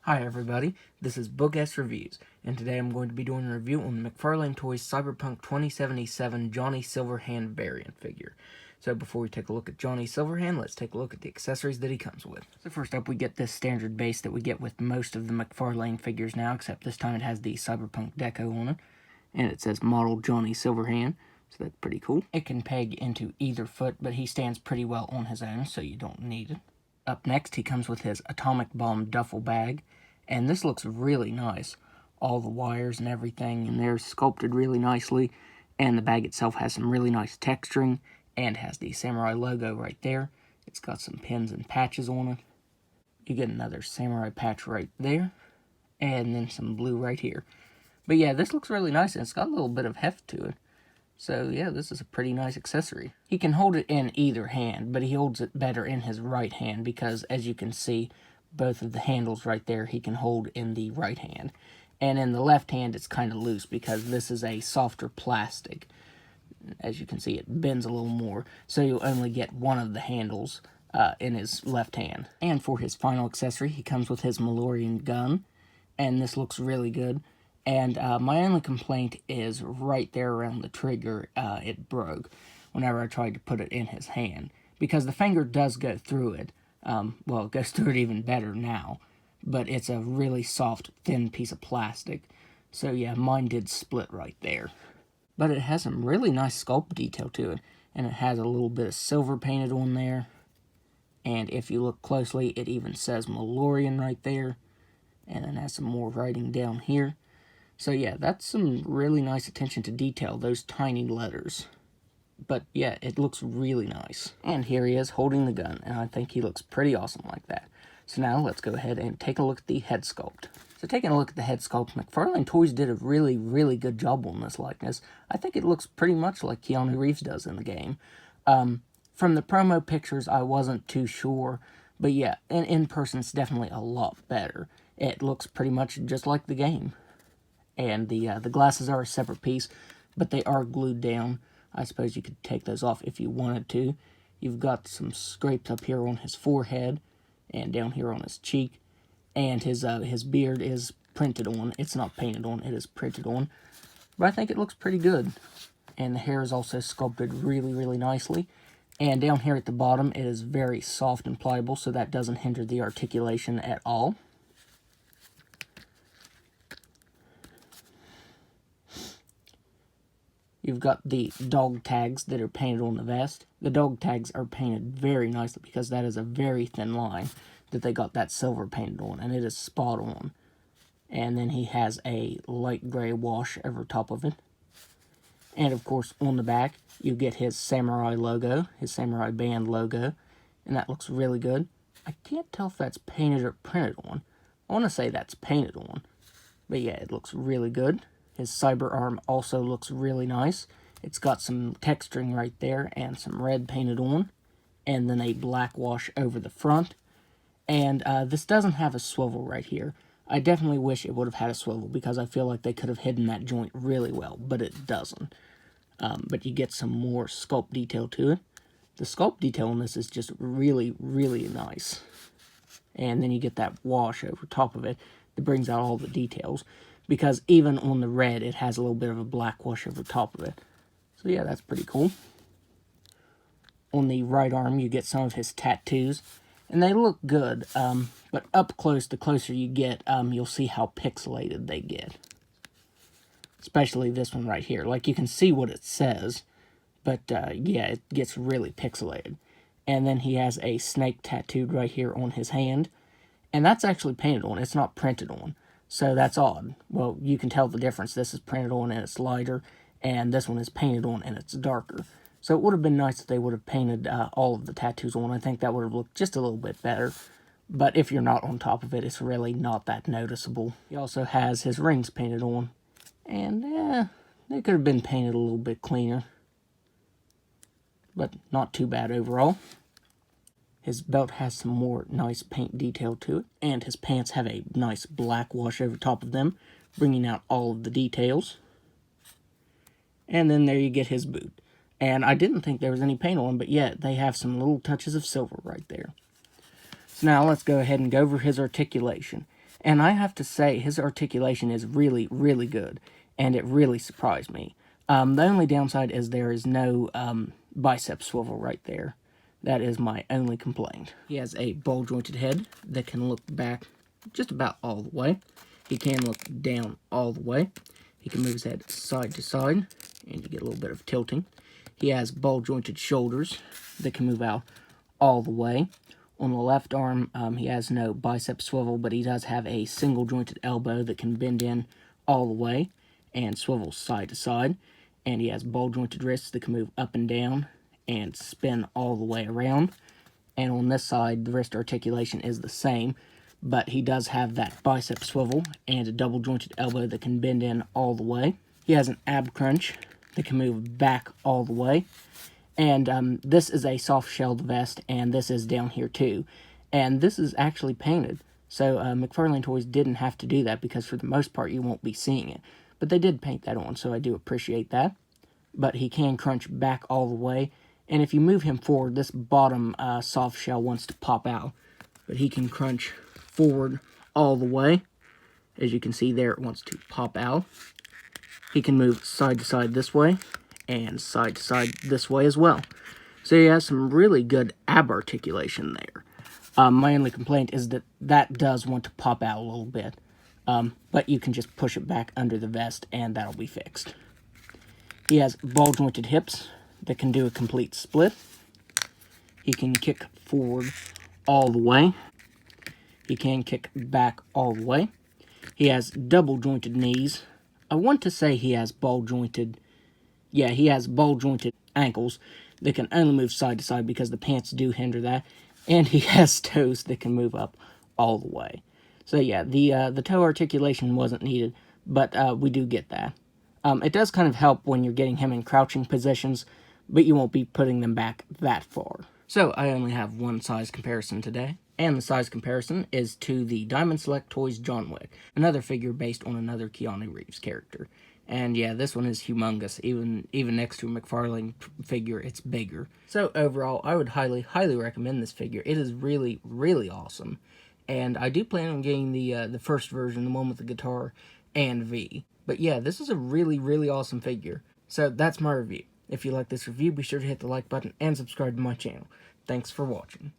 Hi everybody, this is Book S Reviews, and today I'm going to be doing a review on the McFarlane Toys Cyberpunk 2077 Johnny Silverhand variant figure. So before we take a look at Johnny Silverhand, let's take a look at the accessories that he comes with. So first up, we get this standard base that we get with most of the McFarlane figures now, except this time it has the Cyberpunk deco on it, and it says Model Johnny Silverhand, so that's pretty cool. It can peg into either foot, but he stands pretty well on his own, so you don't need it. Up next, he comes with his atomic bomb duffel bag, and this looks really nice. All the wires and everything in there sculpted really nicely, and the bag itself has some really nice texturing, and has the samurai logo right there. It's got some pins and patches on it. You get another samurai patch right there, and then some blue right here. But yeah, this looks really nice, and it's got a little bit of heft to it. So yeah, this is a pretty nice accessory. He can hold it in either hand, but he holds it better in his right hand because, as you can see, both of the handles right there he can hold in the right hand. And in the left hand, it's kind of loose because this is a softer plastic. As you can see, it bends a little more, so you'll only get one of the handles in his left hand. And for his final accessory, he comes with his Malorian gun, and this looks really good. And my only complaint is right there around the trigger, it broke whenever I tried to put it in his hand. Because the finger does go through it. Well, it goes through it even better now. But it's a really soft, thin piece of plastic. So yeah, mine did split right there. But it has some really nice sculpt detail to it. And it has a little bit of silver painted on there. And if you look closely, it even says Malorian right there. And then has some more writing down here. So yeah, that's some really nice attention to detail, those tiny letters. But yeah, it looks really nice. And here he is holding the gun, and I think he looks pretty awesome like that. So now let's go ahead and take a look at the head sculpt. So taking a look at the head sculpt, McFarlane Toys did a really, really good job on this likeness. I think it looks pretty much like Keanu Reeves does in the game. From the promo pictures, I wasn't too sure, but yeah, in person it's definitely a lot better. It looks pretty much just like the game. And the glasses are a separate piece, but they are glued down. I suppose you could take those off if you wanted to. You've got some scrapes up here on his forehead and down here on his cheek. And his beard is printed on. It's not painted on, it is printed on. But I think it looks pretty good. And the hair is also sculpted really, really nicely. And down here at the bottom, it is very soft and pliable, so that doesn't hinder the articulation at all. You've got the dog tags that are painted on the vest. The dog tags are painted very nicely because that is a very thin line that they got that silver painted on, and it is spot on. And then he has a light gray wash over top of it. And of course, on the back, you get his samurai logo, his samurai band logo, and that looks really good. I can't tell if that's painted or printed on. I want to say that's painted on, but yeah, it looks really good. His cyber arm also looks really nice. It's got some texturing right there and some red painted on. And then a black wash over the front. And this doesn't have a swivel right here. I definitely wish it would have had a swivel because I feel like they could have hidden that joint really well, but it doesn't. But you get some more sculpt detail to it. The sculpt detail on this is just really, really nice. And then you get that wash over top of it that brings out all the details. Because even on the red, it has a little bit of a black wash over top of it. So yeah, that's pretty cool. On the right arm, you get some of his tattoos. And they look good, but up close, the closer you get, you'll see how pixelated they get. Especially this one right here. Like, you can see what it says, but yeah, it gets really pixelated. And then he has a snake tattooed right here on his hand. And that's actually painted on, it's not printed on. So that's odd. Well, you can tell the difference. This is printed on and it's lighter, and this one is painted on and it's darker. So it would have been nice if they would have painted all of the tattoos on. I think that would have looked just a little bit better. But if you're not on top of it, it's really not that noticeable. He also has his rings painted on. And, they could have been painted a little bit cleaner. But not too bad overall. His belt has some more nice paint detail to it, and his pants have a nice black wash over top of them, bringing out all of the details. And then there you get his boot. And I didn't think there was any paint on, but yet they have some little touches of silver right there. So now let's go ahead and go over his articulation. And I have to say, his articulation is really, really good, and it really surprised me. The only downside is there is no bicep swivel right there. That is my only complaint. He has a ball-jointed head that can look back just about all the way. He can look down all the way. He can move his head side to side, and you get a little bit of tilting. He has ball-jointed shoulders that can move out all the way. On the left arm, he has no bicep swivel, but he does have a single-jointed elbow that can bend in all the way and swivel side to side. And he has ball-jointed wrists that can move up and down and spin all the way around. And on this side, the wrist articulation is the same, but he does have that bicep swivel and a double-jointed elbow that can bend in all the way. He has an ab crunch that can move back all the way. And this is a soft-shelled vest, and this is down here too. And this is actually painted. So McFarlane Toys didn't have to do that because for the most part you won't be seeing it. But they did paint that on, so I do appreciate that. But he can crunch back all the way. And if you move him forward, this bottom soft shell wants to pop out. But he can crunch forward all the way. As you can see there, it wants to pop out. He can move side to side this way and side to side this way as well. So he has some really good ab articulation there. My only complaint is that that does want to pop out a little bit. But you can just push it back under the vest and that'll be fixed. He has ball-jointed hips that can do a complete split. He can kick forward all the way. He can kick back all the way. He has double-jointed knees. I want to say he has ball-jointed... Yeah, he has ball-jointed ankles that can only move side to side because the pants do hinder that. And he has toes that can move up all the way. So yeah, the toe articulation wasn't needed, but we do get that. It does kind of help when you're getting him in crouching positions, but you won't be putting them back that far. So I only have one size comparison today, and the size comparison is to the Diamond Select Toys John Wick, another figure based on another Keanu Reeves character. And yeah, this one is humongous. Even next to a McFarlane figure, it's bigger. So overall, I would highly, highly recommend this figure. It is really, really awesome. And I do plan on getting the first version, the one with the guitar and V. But yeah, this is a really, really awesome figure. So that's my review. If you like this review, be sure to hit the like button and subscribe to my channel. Thanks for watching.